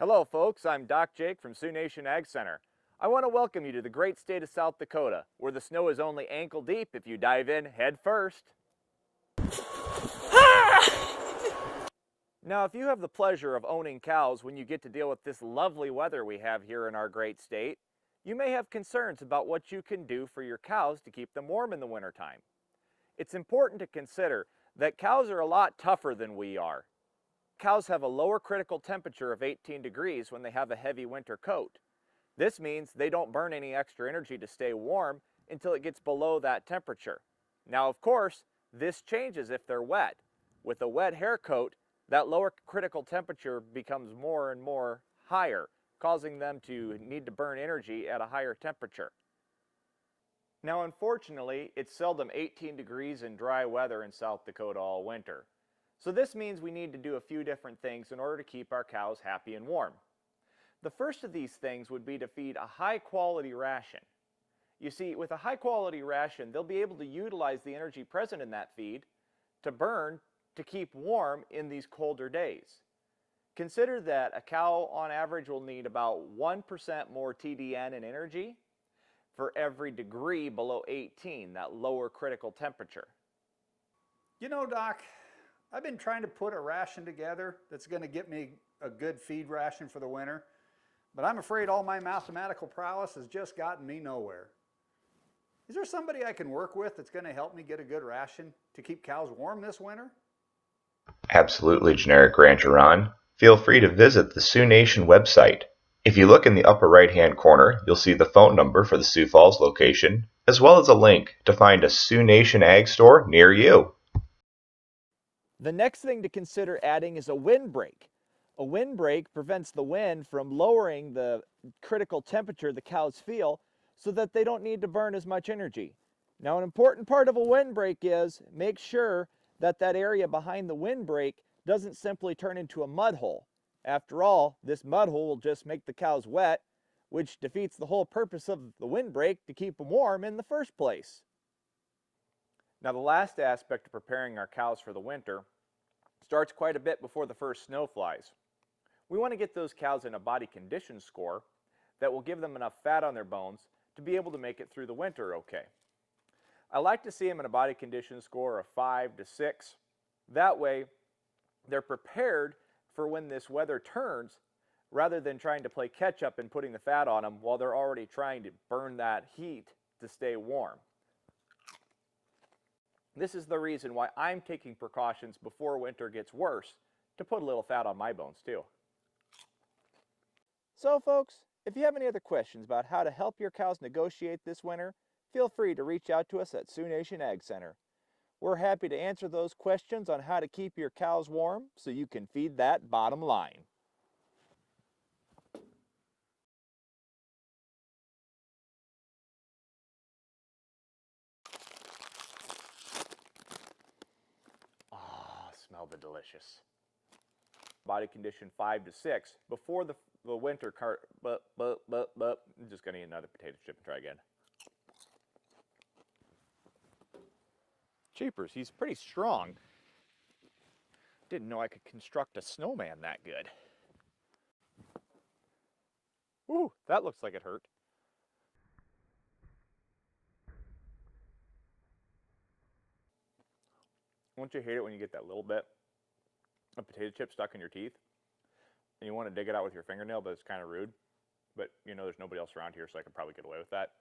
Hello folks, I'm Doc Jake from Sioux Nation Ag Center. I want to welcome you to the great state of South Dakota, where the snow is only ankle deep if you dive in head first. Now, if you have the pleasure of owning cows when you get to deal with this lovely weather we have here in our great state, you may have concerns about what you can do for your cows to keep them warm in the wintertime. It's important to consider that cows are a lot tougher than we are. Cows have a lower critical temperature of 18 degrees when they have a heavy winter coat. This means they don't burn any extra energy to stay warm until it gets below that temperature. Now, of course, this changes if they're wet. With a wet hair coat, that lower critical temperature becomes more and more higher, causing them to need to burn energy at a higher temperature. Now, unfortunately, it's seldom 18 degrees in dry weather in South Dakota all winter. So this means we need to do a few different things in order to keep our cows happy and warm. The first of these things would be to feed a high-quality ration. You see, with a high-quality ration, they'll be able to utilize the energy present in that feed to burn to keep warm in these colder days. Consider that a cow on average will need about 1% more TDN in energy for every degree below 18, that lower critical temperature. You know, Doc, I've been trying to put a ration together that's going to get me a good feed ration for the winter, but I'm afraid all my mathematical prowess has just gotten me nowhere. Is there somebody I can work with that's going to help me get a good ration to keep cows warm this winter? Absolutely, Generic Rancher Ron. Feel free to visit the Sioux Nation website. If you look in the upper right-hand corner, you'll see the phone number for the Sioux Falls location, as well as a link to find a Sioux Nation Ag store near you. The next thing to consider adding is a windbreak. A windbreak prevents the wind from lowering the critical temperature the cows feel so that they don't need to burn as much energy. Now, an important part of a windbreak is make sure that that area behind the windbreak doesn't simply turn into a mud hole. After all, this mud hole will just make the cows wet, which defeats the whole purpose of the windbreak to keep them warm in the first place. Now, the last aspect of preparing our cows for the winter starts quite a bit before the first snow flies. We want to get those cows in a body condition score that will give them enough fat on their bones to be able to make it through the winter okay. I like to see them in a body condition score of 5 to 6. That way, they're prepared for when this weather turns rather than trying to play catch up and putting the fat on them while they're already trying to burn that heat to stay warm. This is the reason why I'm taking precautions before winter gets worse to put a little fat on my bones too. So folks, if you have any other questions about how to help your cows negotiate this winter, feel free to reach out to us at Sioux Nation Ag Center. We're happy to answer those questions on how to keep your cows warm so you can feed that bottom line. Smell the delicious. Body condition 5 to 6 before the winter I'm just gonna eat another potato chip and try again. Jeepers, he's pretty strong. Didn't know I could construct a snowman that good. Ooh, that looks like it hurt. Don't you hate it when you get that little bit of potato chip stuck in your teeth and you want to dig it out with your fingernail, but it's kind of rude? But you know there's nobody else around here, so I could probably get away with that.